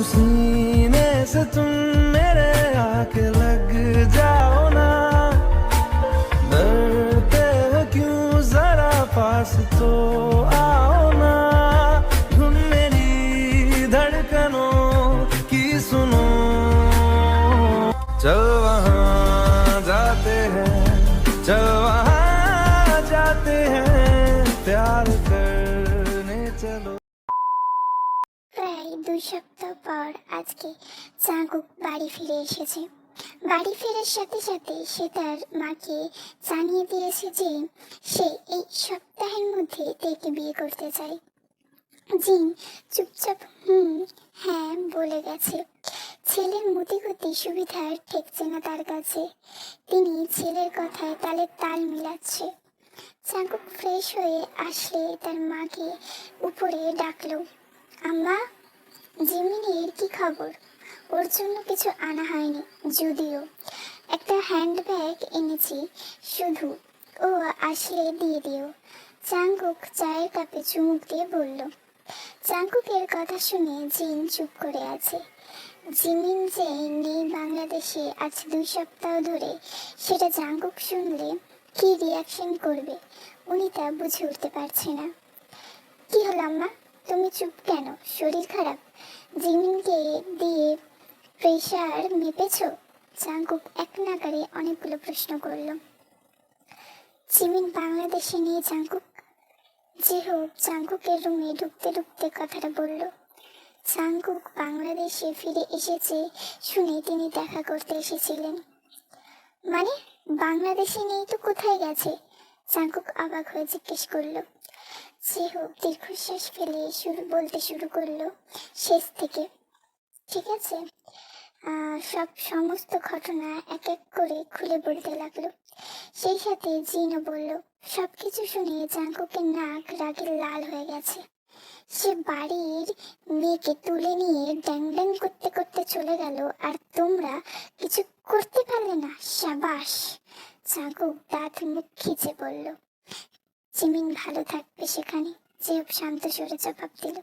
सीने से तुम मेरे आके लग जाओ ना, डरते हो क्यों जरा पास तो आओ ना, धुन मेरी धड़कनों की सुनो, चल वहाँ जाते हैं, चल वहाँ जाते हैं, प्यार करने चलो। প্রায় 2 সপ্তাহ পর আজকে জাঙ্কুক বাড়ি ফিরে এসেছে। বাড়ি ফেরার সাথে সাথে সে তার মাকে জানিয়ে দিয়েছে যে সে এই সপ্তাহের মধ্যে তেকে বিয়ে করতে চায়। জিন চুপচাপ হ্যাঁ বলে গেছে। ছেলের মতিগতি সুবিধার ঠেকছে না তার কাছে, তিনি ছেলের কথায় তালে তাল মিলাচ্ছে। জাঙ্কুক ফ্রেশ হয়ে আসলে তার মাকে উপরে ডাকলো, আম্মা, জিমিনের কি খবর? ওর জন্য কিছু আনা হয়নি, যদিও একটা হ্যান্ডব্যাগ এনেছি, শুধু ও আসলে দিয়ে দিও। জাঙ্কুক চায়ের কাপে চুমুক দিয়ে বলল। জাঙ্কুকের কথা শুনে জিন চুপ করে আছে। জিমিন যে নেই বাংলাদেশে আজ 2 সপ্তাহ ধরে, সেটা জাঙ্কুক শুনলে কি রিয়াকশন করবে উনি তা বুঝে উঠতে পারছে না। কি হলো আম্মা, তুমি চুপ কেন? শরীর খারাপ? জিমিনকে দিয়ে প্রেশার মেপেছ? জাঙ্কুক এক নাগারে অনেকগুলো প্রশ্ন করল। জিমিন বাংলাদেশে নেই জাঙ্কুক। যে হোক, জাঙ্কুকের রুমে ঢুকতে ঢুকতে কথাটা বলল। জাঙ্কুক বাংলাদেশে ফিরে এসেছে শুনে তিনি দেখা করতে এসেছিলেন। মানে বাংলাদেশে নেই তো কোথায় গেছে? জাঙ্কুক অবাক হয়ে জিজ্ঞেস করলো। যে হোক দীর্ঘশ্বাস ফেলে বলতে শুরু করলো শেষ থেকে। ঠিক আছে, সমস্ত ঘটনা এক এক করে খুলে বলতে লাগলো। সেই সাথে জিনও বলল। সবকিছু শুনে জাঙ্কুকের নাক রাগে লাল হয়ে গেছে। সে বাড়ির মেয়েকে তুলে নিয়ে ড্যাং ড্যাং করতে করতে চলে গেল, আর তোমরা কিছু করতে পারলে না? সাবাস! জাঙ্কুক দাঁত মুখ খিচে বলল। জিমিন ভালো থাকবে সেখানে, যেহেতু শান্ত স্বরে জবাব দিল।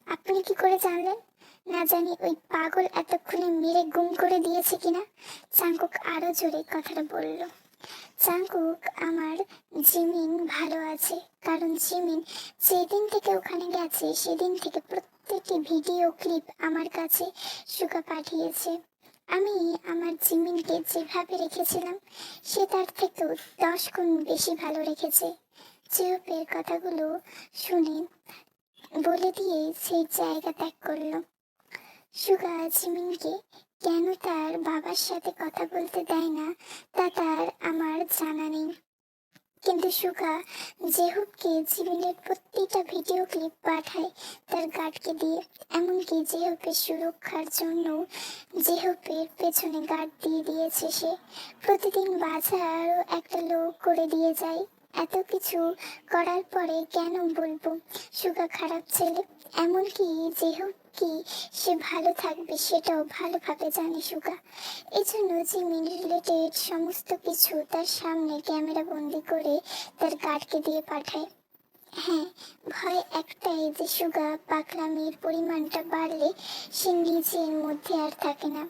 আপনি কি করে জানলেন? না জানি ওই পাগল এতক্ষণে মেরে গুম করে দিয়েছে কিনা। জাঙ্কুক আরো জোরে কথাটা বলল। জাঙ্কুক, আমার জিমিন ভালো আছে, কারণ জিমিন যেদিন থেকে ওখানে গেছে সেদিন থেকে প্রত্যেকটি ভিডিও ক্লিপ আমার কাছে সুগা পাঠিয়েছে। আমি আমার জিমিনকে যেভাবে রেখেছিলাম সে তার থেকেও 10 গুণ বেশি ভালো রেখেছে। জিওপের কথাগুলো শুনে বলে দিয়ে সেই জায়গা ত্যাগ করলো। সুগা জিমিনকে কেন তার বাবার সাথে কথা বলতে দেয় না তা তার আমার জানা নেই, কিন্তু সুগা জেহুবকে জিমিনের প্রত্যেকটা ভিডিও ক্লিপ পাঠায় তার গার্ডকে দিয়ে। এমনকি জেহুবের সুরক্ষার জন্য জেহুবের পেছনে গার্ড দিয়ে দিয়েছে সে। প্রতিদিন বাজারও একটা লোক করে দিয়ে যায়। এত কিছু করার পরে কেন বলবো সুগা খারাপ ছেলে? এমনকি যেহেতু কি সে ভালো থাকবে সেটাও ভালোভাবে জানে সুগা। এজন্য জিমিন রিলেটেড সমস্ত কিছু তার সামনে ক্যামেরা বন্দি করে তার গার্ডকে দিয়ে পাঠায়। হ্যাঁ, ভয় একটাই যে সুগা পাগলামির পরিমাণটা বাড়লে সে নিজের মধ্যে আর থাকে না।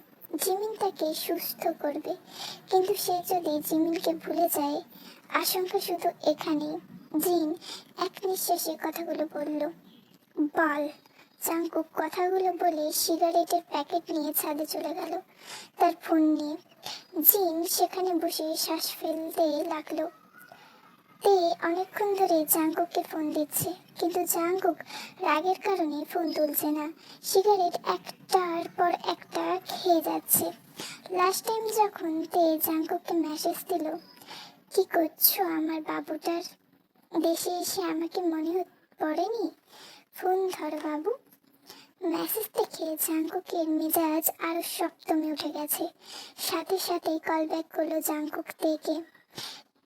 জিমিন তাকে সুস্থ করবে, কিন্তু সে যদি জিমিনকে ভুলে যায়, আশঙ্কা শুধু এখানেই। জিন এক নিঃশ্বাসে কথাগুলো বলল। বল। জাঙ্কুক কথাগুলো বলে সিগারেটের প্যাকেট নিয়ে ছাদে চলে গেল তার ফোন নিয়ে। জিন সেখানে বসে শ্বাস ফেলতে লাগলো। তে অনেকক্ষণ ধরে জাঙ্কুককে ফোন দিচ্ছে, কিন্তু জাঙ্কুক রাগের কারণে ফোন তুলছে না। সিগারেট একটার পর একটা খেয়ে যাচ্ছে। লাস্ট টাইম যখন তে জাঙ্কুককে মেসেজ দিল, কি করছো আমার বাবুটার? দেশে এসে আমাকে মনে পড়েনি? ফোন ধরো বাবু। মেসেজ দেখে জাঙ্কুকের মেজাজ আরো সপ্তমে উঠে গেছে। সাথে সাথে কল ব্যাক করলো জাঙ্কুক থেকে।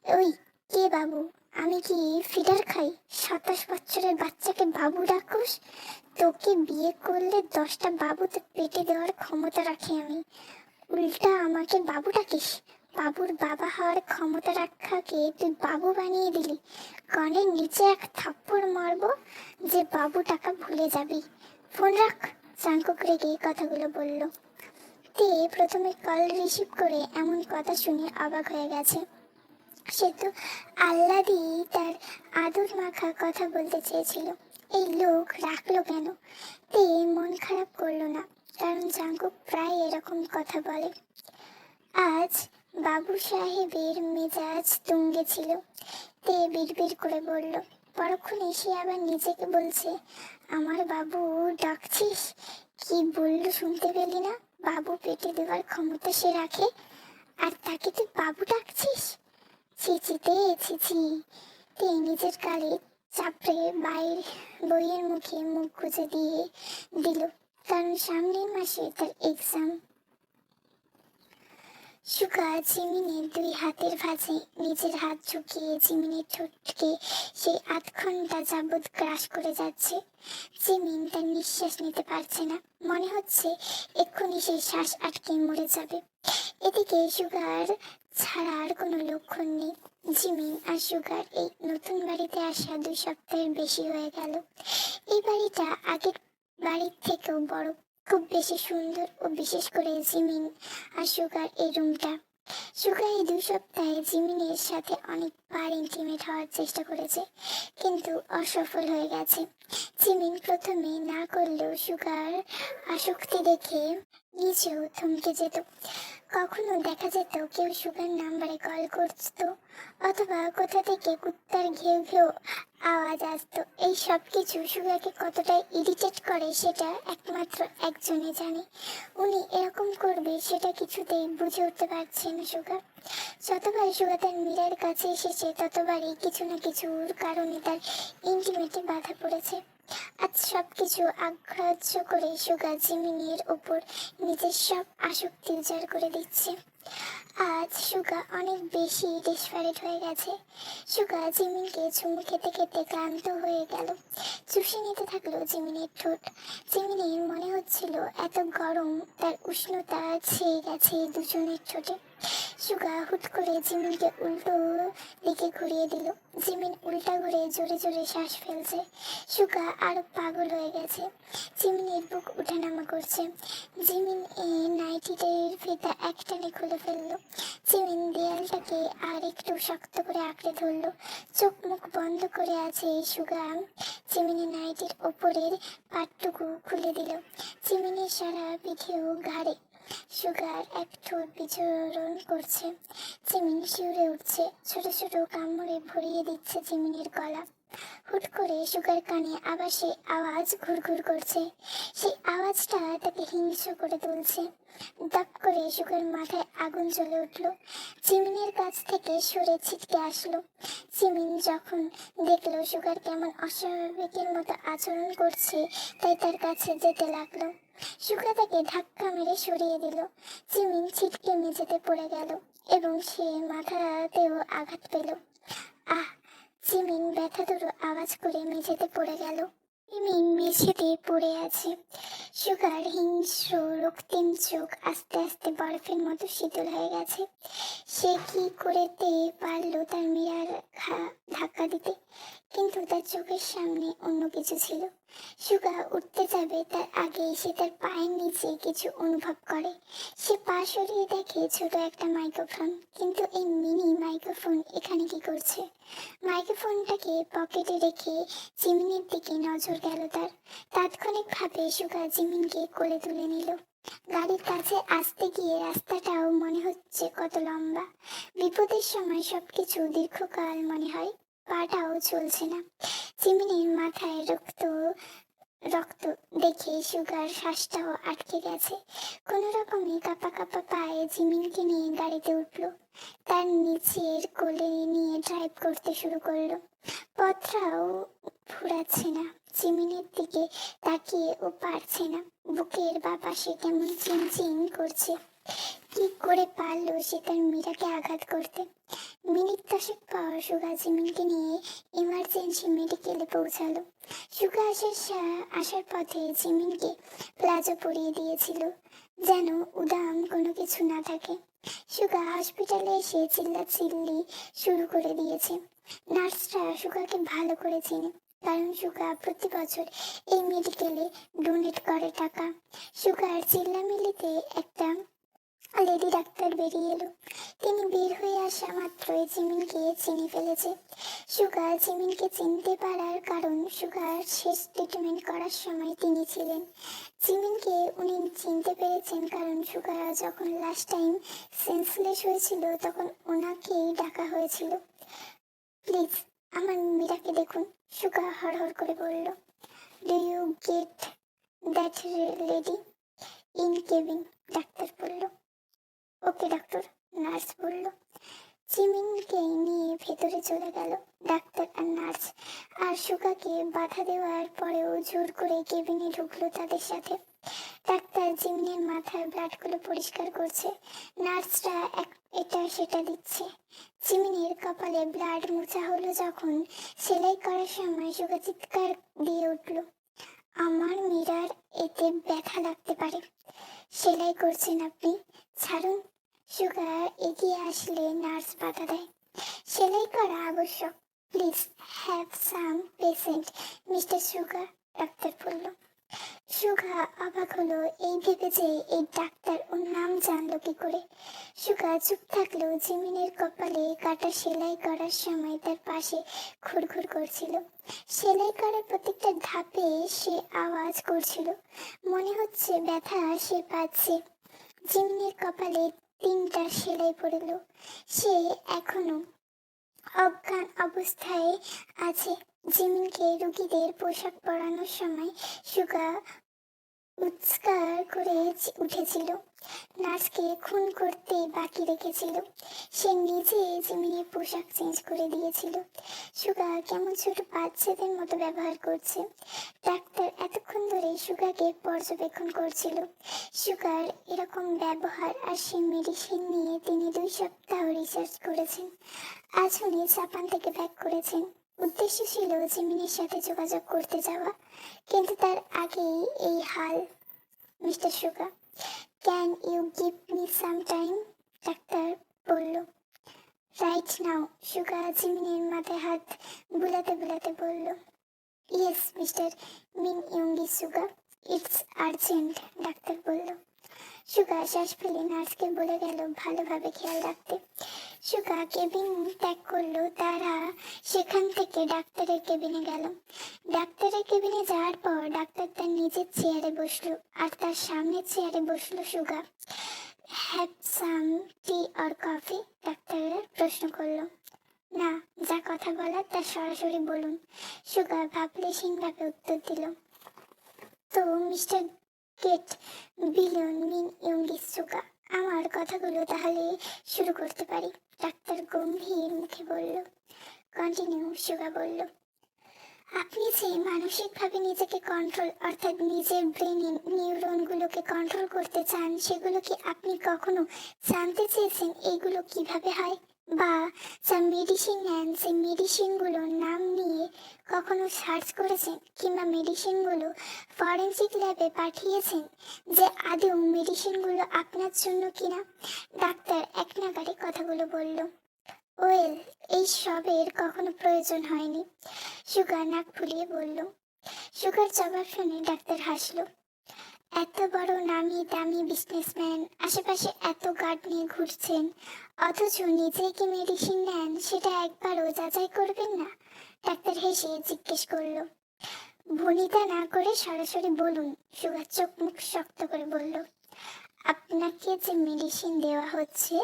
ওই কে বাবু? আমি কি ফিডার খাই? 27 বছরের বাচ্চাকে বাবু ডাকোস? তোকে বিয়ে করলে 10টা বাবুতে পেটে দেওয়ার ক্ষমতা রাখি আমি, উল্টা আমাকে বাবু ডাকিস? বাবুর বাবা হওয়ার ক্ষমতা রাখাকে তুই বাবু বানিয়ে দিলি। কানের নিচে এক থাপ্পড় মারবো যে বাবু টাকা ভুলে যাবি। ফোন রাখ। জাঙ্কুক রেগে কথাগুলো বলল। তে প্রথমে কল রিসিভ করে এমন কথা শুনে অবাক হয়ে গেছে। সে তো আহ্লাদি তার আদর মাখা কথা বলতে চেয়েছিল, এই লোক রাখলো কেন? তে মন খারাপ করলো না, কারণ জাঙ্কুক প্রায় এরকম কথা বলে। আজ বাবু সাহেবের মেজাজ তুঙ্গে ছিল। তে বিড়বিড় করে বলল। পরক্ষণে সে আবার নিজেকে বলছে, আমার বাবু ডাকছিস? কি বললো শুনতে পেলি না? বাবু পেটে দেওয়ার ক্ষমতা সে রাখে, আর তাকে তুই বাবু ডাকছিস? ছিচিতে ছিছি। তে নিজের গালে চাপড়ে বইয়ের মুখে মুখ গুজে দিয়ে দিল, কারণ সামনের মাসে তার এক্সাম। সুগা জিমিনের দুই হাতের ভাঁজে নিজের হাত ঝুঁকিয়ে জিমিনের ঠোঁটকে সে 8 ঘন্টা যাবৎ গ্রাস করে যাচ্ছে। জিমিন তার নিঃশ্বাস নিতে পারছে না, মনে হচ্ছে এক্ষুনি সেই শ্বাস আটকে মরে যাবে। এদিকে সুগার ছাড়ার কোনো লক্ষণ নেই। জিমিন আর সুগার এই নতুন বাড়িতে আসা 2 সপ্তাহের বেশি হয়ে গেল। এই বাড়িটা আগের বাড়ির থেকেও বড়, খুব বেশি সুন্দর, ও বিশেষ করে জিমিন আর সুগার এই রুমটা। সুগা এই 2 সপ্তাহে জিমিনের সাথে অনেকবার ইন্টিমেট হওয়ার চেষ্টা করেছে, কিন্তু অসফল হয়ে গেছে। জিমিন প্রথমে না করলেও সুগার আসক্তি দেখে নিজেও থমকে যেত। কখনো দেখা যেত কেউ সুগার নাম্বারে কল করত, অথবা কোথা থেকে কুত্তার ঘেউ ঘেউ আওয়াজ আসতো। এই সব কিছু সুগাকে কতটা ইরিটেট করে সেটা একমাত্র একজনই জানে। উনি এরকম করবে সেটা কিছুতেই বুঝে উঠতে পারছে না সুগা। যতবার সুগা তার মীরার কাছে এসেছে ততবারই কিছু না কিছুর কারণে তার ইন্টিমেটে বাধা পড়েছে। আজ সবকিছু অগ্রাহ্য করে সুগা জিমিনের ওপর নিজের সব আসক্তি উজাড় করে দিচ্ছে। আজ সুগা অনেক বেশি ডেসপারেট হয়ে গেছে। সুগা জিমিনকে চুমু খেতে খেতে ক্লান্ত হয়ে গেল। চুষে নিতে থাকলো জিমিনের ঠোঁট। জিমিনের মনে হচ্ছিল এত গরম, তার উষ্ণতা ছেয়ে গেছে দুজনের ঠোঁটে। সুগা হুট করে জিমিনকে উল্টো দিকে ঘুরিয়ে দিল। জিমিন উল্টা ঘুরে জোরে জোরে শ্বাস ফেলছে। সুগা আরো পাগল হয়ে গেছে। জিমিনের বুক উঠানামা করছে। জিমিন নাইটিদের ফিতা একটানে খুলে ফেললো। জিমিন দেয়ালটাকে আর একটু শক্ত করে আঁকড়ে ধরলো। চোখ মুখ বন্ধ করে আছে সুগা জিমিনের নাইটির ওপরের পাটটুকু খুলে দিল। জিমিনের সারা পিঠে ও ঘাড়ে সুগার এক ঠোঁট বিচরণ করছে। জিমিন শিউরে উঠছে, ছোট ছোট কামড়ে ভরিয়ে দিচ্ছে জিমিনের গলা। হুট করে সুগার কানে আবার সেই আওয়াজ ঘুরঘুর করছে। সেই আওয়াজটা তাকে হিংস্র করে তুলছে। দপ করে সুগার মাথায় আগুন জ্বলে উঠলো। জিমিনের কাছ থেকে সরে ছিটকে আসলো। জিমিন যখন দেখলো সুগার কেমন অস্বাভাবিকের মতো আচরণ করছে, তাই তার কাছে যেতে লাগলো। সুগা তাকে ধাক্কা মেরে সরিয়ে দিল। জিমিন ছিটকে মেঝেতে পড়ে গেল এবং সে মাথাতেও আঘাত পেল। আহ! জিমিন ব্যথাতুর আওয়াজ করে মেঝেতে পড়ে গেল। জিমিন মেঝেতে পড়ে আছে। সুগার হিংস্র রক্তিম চোখ আস্তে আস্তে বরফের মতো শীতল হয়ে গেছে। সে কি করতে পারলো তার মীরার ধাক্কা দিতে, কিন্তু তার চোখের সামনে অন্য কিছু ছিল। সুগা উঠতে যাবে তার আগেই সে তার পায়ের নিচে কিছু অনুভব করে। সে পা সরিয়ে দেখে ছোট একটা মাইক্রোফোন, কিন্তু এই মিনি মাইক্রোফোন এখানে কি করছে? মাইক্রোফোনটাকে পকেটে রেখে জিমিনের দিকে নজর গেল তার। তাৎক্ষণিকভাবে সুগা জিমিনকে কোলে তুলে নিল। গাড়ির কাছে আসতে গিয়ে রাস্তাটাও মনে হচ্ছে কত লম্বা। বিপদের সময় সবকিছু দীর্ঘকাল মনে হয়। পাটাও চলছে না। জিমিনের মাথায় রক্ত দেখে সুগার শ্বাসটাও আটকে গেছে। কোনো রকমে কাঁপা কাঁপা পায়ে জিমিনকে নিয়ে গাড়িতে উঠলো। তার নিচের কোলে নিয়ে ড্রাইভ করতে শুরু করলো। পথটাও ফুরাচ্ছে না। জিমিনের দিকে তাকিয়ে ও পারছে না। বুকের বা পাশে কেমন চিনচিন করছে। কি করে পারলো সে তার মীরাকে আঘাত করতে? মিনিট 10 পর সুগা জিমিনকে নিয়ে ইমার্জেন্সি মেডিকেলে পৌঁছালো। সুগা আসার পথে জিমিনকে প্লাজো পরিয়ে দিয়েছিল, যেন উদাম কোনো কিছু না থাকে। সুগা হসপিটালে এসে চিল্লাচিল্লি শুরু করে দিয়েছে। নার্সরা সুগাকে ভালো করে চেনে। কারণ সুগা প্রতি বছর এই মেডিকেলে ডোনেট করে টাকা। সুগার চিল্লামিল্লিতে একটা লেডি ডাক্তার বেরিয়ে এলো। তিনি বের হয়ে আসা মাত্রই জিমিনকে চিনে ফেলেছে। সুগা জিমিনকে চিনতে পারার কারণ সুগার শেষ ট্রিটমেন্ট করার সময় তিনি ছিলেন। জিমিনকে উনি চিনতে পেরেছেন কারণ সুগা যখন লাস্ট টাইম সেন্সলেস হয়েছিল তখন ওনাকেই ডাকা হয়েছিল। প্লিজ আমার মীরাকে দেখুন, সুগা হড়হড় করে বলল। Do you get that lady in cabin? ডাক্তার বলল। ওকে ডক্টর, নার্স বলল। জিমিনকে নিয়ে ভেতরে চলে গেল ডাক্তার আর নার্স। আর সুগাকে বাধা দেওয়ার পরেও জোর করে কেবিনে ঢুকলো তাদের সাথে। ডাক্তার জিমিনের মাথার ব্লাডগুলো পরিষ্কার করছে, নার্সরা এটা সেটা দিচ্ছে। জিমিনের কপালে ব্লাড মোছা হলো যখন সেলাই করার সময় সুগা চিৎকার দিয়ে উঠল, আমার মীরার এতে ব্যথা লাগতে পারে। সেলাই করছেন আপনি, ছাড়ুন। সুগা এগিয়ে আসলে নার্স বাধা দেয়। সেলাই করা আবশ্যক, please have some patient mister Suga, doctor বলল। সুগা অবাক হলো এই ভেবে যে এই ডাক্তার ওর নাম জানলো কি করে। সুগা চুপ থাকলেও জিমিনের কপালে কাটা সেলাই করার সময় তার পাশে ঘুরঘুর করছিল। সেলাই করার প্রত্যেকটা ধাপে সে আওয়াজ করছিল, মনে হচ্ছে ব্যথা সে পাচ্ছে। জিমিনের কপালে 3টা সেলাই পড়ল। সে এখনো অজ্ঞান অবস্থায় আছে। জিমিনকে রোগীদের পোশাক পরানোর সময় সুগা উৎকার করে উঠেছিল, নার্সকে খুন করতে বাকি রেখেছিল। সে নিজে জিমিনের পোশাক চেঞ্জ করে দিয়েছিল। সুগা কেমন ছোট বাচ্চাদের মতো ব্যবহার করছে। ডাক্তার এতক্ষণ ধরে সুগাকে পর্যবেক্ষণ করছিল। সুগার এরকম ব্যবহার আর সেই মেডিসিন নিয়ে তিনি 2 সপ্তাহ রিসার্চ করেছেন। আজ উনি জাপান থেকে ব্যাক করেছেন। উদ্দেশ্য ছিল জিমিনের সাথে যোগাযোগ করতে যাওয়া, কিন্তু তার আগেই এই হাল। Mister Suga, can you give me some time? Doctor বলল। রাইট নাও, সুগা জিমিনের মাথায় হাত বুলাতে বুলাতে বলল। ইয়েস মিস্টার মিন ইয়ঙ্গি সুগা, ইটস আর্জেন্ট, ডাক্তার বলল। সুগা শ্বাস ফেলে নার্সকে বলে গেল ভালোভাবে খেয়াল রাখতে। সুগা কেবিন ত্যাগ করলো। তারা সেখান থেকে ডাক্তারের কেবিনে গেল। ডাক্তারের কেবিনে যাওয়ার পর ডাক্তার তার নিজের চেয়ারে বসলো আর তার সামনের চেয়ারে বসলো Suga. Have some tea or coffee? Doctor প্রশ্ন করলো। না, যা কথা বলার তা সরাসরি বলুন, সুগা ভাবলেশীনভাবে উত্তর দিল। তো মিস্টার গেট বিলিয়ন মিন ইয়ঙ্গি সুগা, আমার কথাগুলো তাহলে শুরু করতে পারি? ডাক্তার গম্ভীর মুখে বলল। কন্টিনিউ, সুগা বলল। আপনি যে মানসিকভাবে নিজেকে কন্ট্রোল অর্থাৎ নিজের ব্রেনের নিউরনগুলোকে কন্ট্রোল করতে চান, সেগুলো কি আপনি কখনো জানতে চেয়েছেন এগুলো কিভাবে হয়? বা যা মেডিসিন নেন সেই মেডিসিনগুলোর নাম নিয়ে কখনো সার্চ করেছেন, কিংবা মেডিসিনগুলো ফরেনসিক ল্যাবে পাঠিয়েছেন যে আদৌ মেডিসিনগুলো আপনার জন্য কিনা? ডাক্তার এক নাগাড়ে কথাগুলো বলল। ওয়েল, এই সবের কখনো প্রয়োজন হয়নি, সুগা নাক ফুলিয়ে বলল। সুগার জবাব শুনে ডাক্তার হাসলো। এত বড় নামি দামি বিজনেসম্যান আশেপাশে এত গার্ড নিয়ে ঘুরছেন, অথচ নিজে কি মেডিসিন নেন সেটা একবারও যাচাই করবেন না? ডাক্তার হেসে জিজ্ঞেস করলো। ভনিতা না করে সরাসরি বলুন, সুগার চোখ মুখ শক্ত করে বলল। আপনাকে যে মেডিসিন দেওয়া হচ্ছে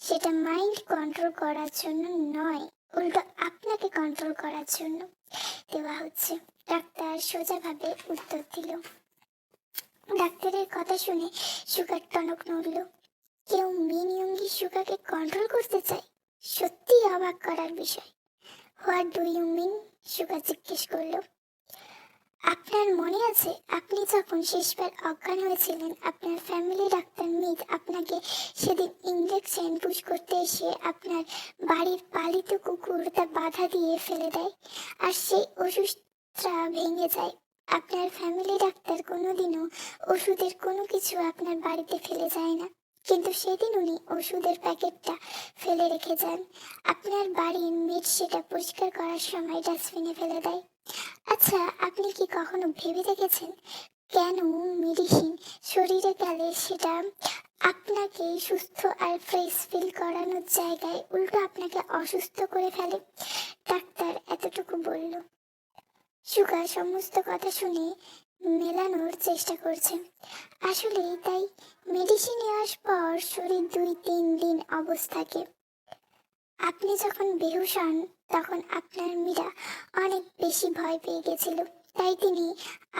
সেটা মাইন্ড কন্ট্রোল করার জন্য নয়, উল্টো আপনাকে কন্ট্রোল করার জন্য দেওয়া হচ্ছে, ডাক্তার সোজাভাবে উত্তর দিল। ডাক্তারের কথা শুনে সুগার টনক নড়ল। কেউ মিন ইয়ঙ্গি সুগাকে কন্ট্রোল করতে চায়? সত্যি অবাক করার বিষয়। What do you mean? Suga জিজ্ঞেস করল। আপনার মনে আছে আপনি যখন শেষবার অজ্ঞান হয়েছিলেন, আপনার ফ্যামিলি ডাক্তার মিথ আপনাকে সেদিন ইঞ্জেকশন পুশ করতে এসে আপনার বাড়ির পালিত কুকুর তা বাধা দিয়ে ফেলে দেয় আর সেই ওষুধটা ভেঙে যায়। আপনার ফ্যামিলি ডাক্তার কোনোদিনও ওষুধের কোনো কিছু আপনার বাড়িতে ফেলে যায় না, কিন্তু সেদিন উনি ওষুধের প্যাকেটটা ফেলে রেখে যান। আপনার বাড়ির মেড সেটা পরিষ্কার করার সময় ডাস্টবিনে ফেলে দেয়। আচ্ছা, আপনি কি কখনো ভেবে দেখেছেন কেন মেডিসিন শরীরে গেলে সেটা আপনাকে সুস্থ আর ফ্রেশ ফিল করানোর জায়গায় উল্টো আপনাকে অসুস্থ করে ফেলে? ডাক্তার এতটুকু বলল। সুগা সমস্ত কথা শুনে মেলানোর চেষ্টা করছে। আসলেই তাই, মেডিসিন নেওয়ার পর শরীর 2-3 দিন অবশ থাকে। আপনি যখন বেহুশ হন তখন আপনার মীরা অনেক বেশি ভয় পেয়ে গেছিল, তাই তিনি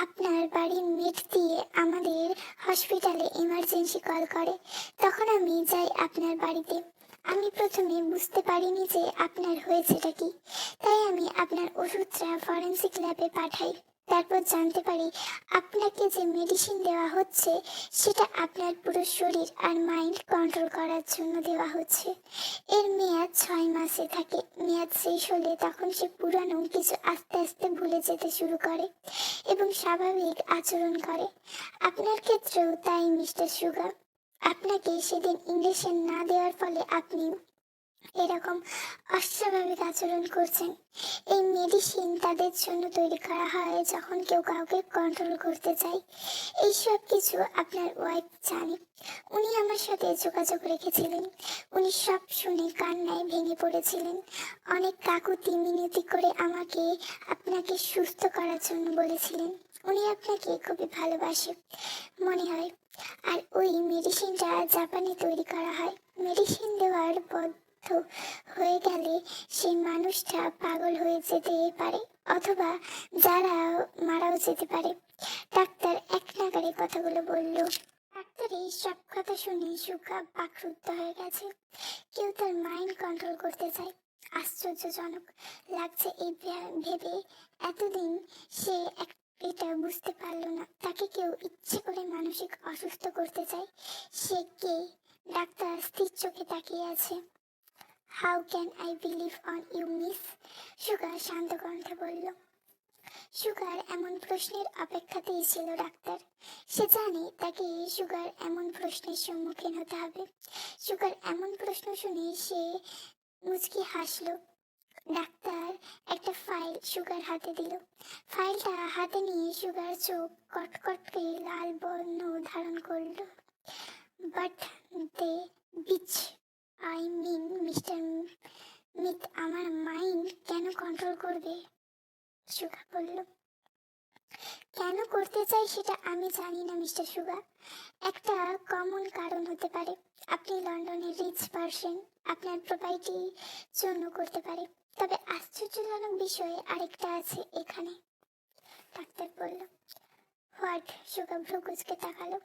আপনার বাড়ির মেট দিয়ে আমাদের হসপিটালে ইমার্জেন্সি কল করে। তখন আমি যাই আপনার বাড়িতে। আমি প্রথমে বুঝতে পারিনি যে আপনার হয়েছেটা কি, তাই আমি আপনার ওষুধটা ফরেন্সিক ল্যাবে পাঠাই। তারপর জানতে পারি আপনাকে যে মেডিসিন দেওয়া হচ্ছে সেটা আপনার পুরো শরীর আর মাইন্ড কন্ট্রোল করার জন্য দেওয়া হচ্ছে। এর মেয়াদ 6 মাসে থাকে। মেয়াদ শেষ হলে তখন সে পুরানো কিছু আস্তে আস্তে ভুলে যেতে শুরু করে এবং স্বাভাবিক আচরণ করে। আপনার ক্ষেত্রেও তাই মিস্টার সুগা। আপনাকে সেদিন ইঞ্জেকশন না দেওয়ার ফলে আপনি এরকম অস্বাভাবিক আচরণ করছেন। এই মেডিসিন তাদের জন্য তৈরি করা হয় যখন কেউ কাউকে কন্ট্রোল করতে চায়। এইসব কিছু আপনার ওয়াইফ জানে। উনি আমার সাথে যোগাযোগ রেখেছিলেন। উনি সব শুনে কান্নায় ভেঙে পড়েছিলেন। অনেক কাকুতি মিনতি করে আমাকে আপনাকে সুস্থ করার জন্য বলেছিলেন। উনি আপনাকে খুবই ভালোবাসে মনে হয়। আর ওই মেডিসিনটা জাপানে তৈরি করা হয়। মেডিসিন দেওয়ার হয়ে গেলে সেই মানুষটা পাগল হয়ে যেতে পারে অথবা যারা মারাও যেতে পারে। ডাক্তার এক নাগারে কথাগুলো বলল। ডাক্তারের সব কথা শুনে সুগা বাকরুদ্ধ হয়ে গেছে। কেউ তার মাইন্ড কন্ট্রোল করতে চায়। আশ্চর্যজনক লাগছে এই ভেবে। এতদিন সে এটা বুঝতে পারল না তাকে কেউ ইচ্ছে করে মানসিক অসুস্থ করতে চায়। সে কে? ডাক্তার স্থির চোখে তাকিয়ে আছে। How can I believe on you miss? Suga শান্ত কণ্ঠে বলল। সুগার এমন প্রশ্নের অপেক্ষাতেই ছিল ডাক্তার। সে জানে তাকে সুগার এমন প্রশ্নের সম্মুখীন হতে হবে। সুগার এমন প্রশ্ন শুনে সে মুচকি হাসলো। ডাক্তার একটা ফাইল সুগার হাতে দিল। ফাইলটা হাতে নিয়ে সুগার চোখ কটকটকে লাল বর্ণ ধারণ করলো। But they bitch, I mean mister Myth আমার মাইন্ড কেন কন্ট্রোল করবে? সুগা বলল। কেন করতে চাই সেটা আমি জানি না মিস্টার সুগা। একটা কমন কারণ হতে পারে। আপনি লন্ডনের রিচ পারসন, আপনার প্রপার্টির জন্য করতে পারে। তবে আশ্চর্যজনক বিষয় আরেকটা আছে এখানে, ডাক্তার বলল। হোয়াট? সুগা ভ্রু কুঁচকে তাকালো।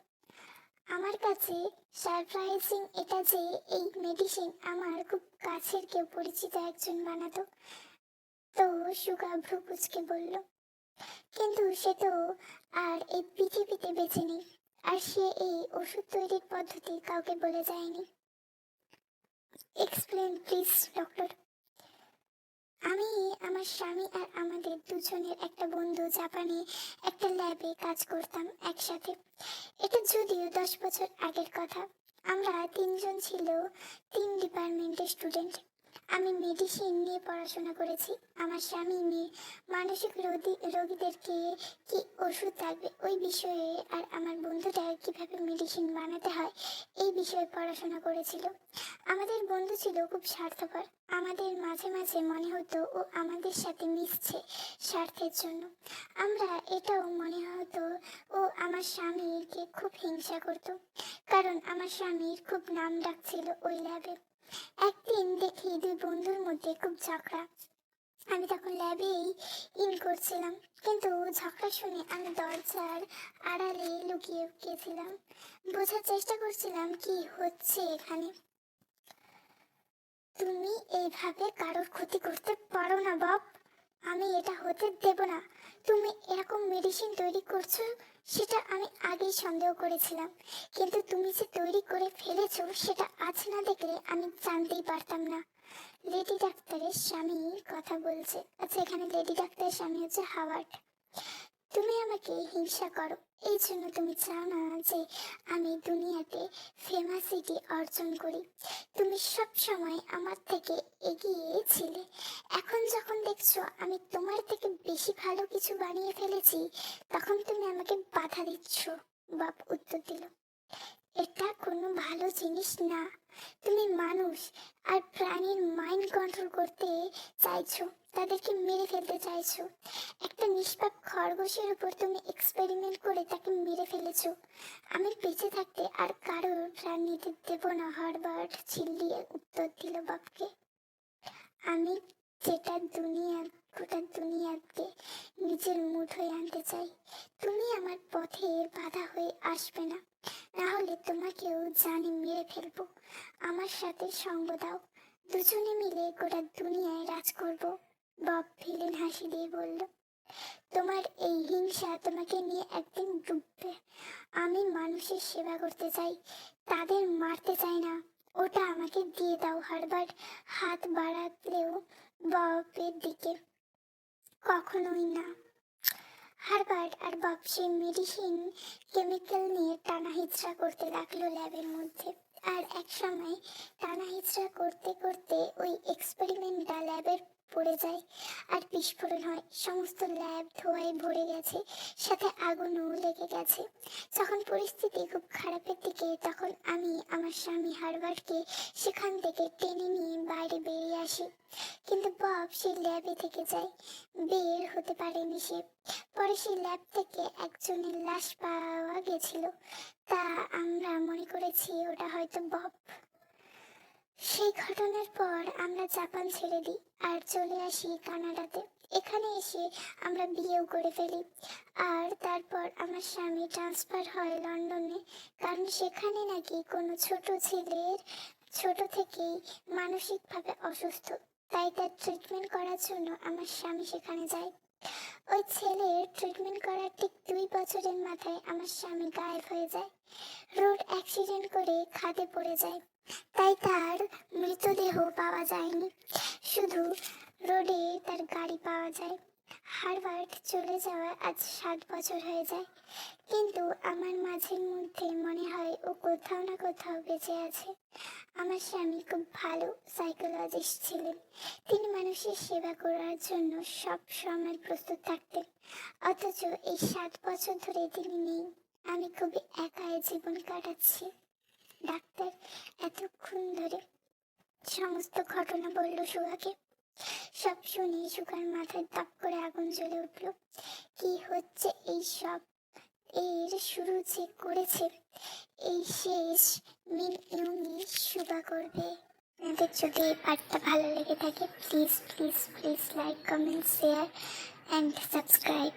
আমার কাছে সারপ্রাইজিং এটা যে এই মেডিসিন আমার খুব কাছের কেউ পরিচিত একজন বানাতো। তো সুগা ভ্রু কুঁচকে বলল, কিন্তু সে তো আর এই পৃথিবীতে বেঁচে নেই, আর সে এই ওষুধ তৈরির পদ্ধতি কাউকে বলে যায়নি। Explain please doctor. আমি, আমার স্বামী আর আমাদের দুজনের একটা বন্ধু জাপানে একটা ল্যাবে কাজ করতাম একসাথে। এটা যদিও 10 বছর আগের কথা। আমরা 3জন ছিল, 3 ডিপার্টমেন্টের স্টুডেন্ট। আমি মেডিসিন নিয়ে পড়াশোনা করেছি। আমার স্বামী মানসিক রোগীদেরকে কি ওষুধ লাগবে ওই বিষয়ে, আর আমার বন্ধুটা কিভাবে মেডিসিন বানাতে হয় এই বিষয়ে পড়াশোনা করেছিল। আমাদের বন্ধু ছিল খুব স্বার্থপর। আমাদের মাঝে মাঝে মনে হতো ও আমাদের সাথে মিশছে স্বার্থের জন্য। আমরা এটাও মনে হতো ও আমার স্বামীকে খুব হিংসা করত, কারণ আমার স্বামীর খুব নাম ডাক ছিল ওই ল্যাবে। একদিন দেখি 2 বন্ধুর মধ্যে খুব ঝগড়া। আমি তখন ল্যাবেই ইন করছিলাম, কিন্তু ঝগড়া শুনে আমি দরজার আড়ালে লুকিয়ে গেছিলাম। বোঝার চেষ্টা করছিলাম কি হচ্ছে এখানে। তুমি এইভাবে কারোর ক্ষতি করতে পারো না বব। আমি এটা হতে দেব না। তুমি এরকম মেডিসিন তৈরি করছো সেটা আমি আগেই সন্দেহ করেছিলাম, কিন্তু তুমি যে তৈরি করে ফেলেছো সেটা আজ না দেখলে আমি জানতেই পারতাম না। লেডি ডাক্তারের স্বামী কথা বলছে। আচ্ছা, এখানে লেডি ডাক্তারের স্বামী হচ্ছে হাওয়ার্ড। তুমি আমাকে হিংসা করো, এই জন্য তুমি চাও না যে আমি দুনিয়াতে ফেমাসিটি অর্জন করি। তুমি সব সময় আমার থেকে এগিয়ে ছিলে, এখন যখন দেখছো আমি তোমার থেকে বেশি ভালো কিছু বানিয়ে ফেলেছি, তখন তুমি আমাকে বাধা দিচ্ছ। বাপ উত্তর দিল, এটা কোনো ভালো জিনিস না। তুমি মানুষ আর প্রাণীর মাইন্ড কন্ট্রোল করতে চাইছো, তাদেরকে মেরে ফেলতে চাইছো। একটা নিষ্পাপ খরগোশের উপর তুমি এক্সপেরিমেন্ট করে তাকে মেরে ফেলেছো। আমি বেঁচে থাকতে আর কারোর প্রাণ নিতে দেব না, হার্বার্ট চিল্লিয়ে উত্তর দিল বাপকে। আমি যেটা গোটা দুনিয়াকে নিজের মুঠোয় আনতে চাই, তুমি আমার পথে বাধা হয়ে আসবে না, না হলে তোমাকেও জানি মেরে ফেলবো। আমার সাথে সঙ্গ দাও, দুজনে মিলে গোটা দুনিয়ায় রাজ করব। বব ভিলেন হাসি দিয়ে বলল, তোমার এই হিংসা তোমাকে নিয়ে একদিন ডুববে। আমি মানুষের সেবা করতে চাই, তাদের মারতে চাই না। ওটা আমাকে দিয়ে দাও। হার্বার্ট হাত বাড়ালেও ববের দিকে, কখনোই না। হার্বার্ট আর বব সেই মেডিসিন কেমিক্যাল নিয়ে টানা হিচড়া করতে লাগলো ল্যাবের মধ্যে। আর এক সময় টানা হিচড়া করতে করতে ওই এক্সপেরিমেন্টটা ল্যাবের পড়ে যায় আর বিস্ফোরণ হয়। সমস্ত ল্যাব ধোঁয়ায় ভরে গেছে, সাথে আগুনও লেগে গেছে। যখন পরিস্থিতি খুব খারাপের দিকে, তখন আমি আমার স্বামী হার্বার্টকে সেখান থেকে টেনে নিয়ে বাইরে বেরিয়ে আসি। কিন্তু বব সেই ল্যাবে থেকে যায়, বের হতে পারেনি সে। পরে সেই ল্যাব থেকে একজনের লাশ পাওয়া গেছিল, তা আমরা মনে করেছি ওটা হয়তো বব। সেই ঘটনার পর আমরা জাপান ছেড়ে দিই আর চলে আসি কানাডাতে। এখানে এসে আমরা বিয়েও করে ফেলি, আর তারপর আমার স্বামী ট্রান্সফার হয় লন্ডনে, কারণ সেখানে নাকি কোনো ছোট ছেলের ছোট থেকেই মানসিকভাবে অসুস্থ, তাই তার ট্রিটমেন্ট করার জন্য আমার স্বামী সেখানে যায়। ওই ছেলের ট্রিটমেন্ট করার ঠিক 2 বছরের মাথায় আমার স্বামী গায়েব হয়ে যায়, রোড অ্যাক্সিডেন্ট করে খাদে পড়ে যায়। তাই তার মৃতদেহ পাওয়া যায়নি, শুধু রোডে তার গাড়ি পাওয়া যায়। হার্বার্ট চলে যাওয়ার আজ 7 বছর হয়ে যায়, কিন্তু আমার মাঝের মধ্যে মনে হয় ও কোথাও না কোথাও বেঁচে আছে। আমার স্বামী খুব ভালো সাইকোলজিস্ট ছিলেন, তিনি মানুষের সেবা করার জন্য সব সময় প্রস্তুত থাকতেন। অথচ এই 7 বছর ধরে তিনি নেই। আমি খুবই একাই জীবন কাটাচ্ছি। ডাক্তার এতক্ষণ ধরে সমস্ত ঘটনা বলল সুহাকে। সব শুনে সুগার মাথায় তাপ করে আগুন জ্বলে উঠল। কি হচ্ছে এই সব? এর শুরু যে করেছে, এই শেষ মিনিয়মি সুগা করবে। আপনাদের যদি এই পার্টটা ভালো লেগে থাকে, please please please like, comment, share and subscribe.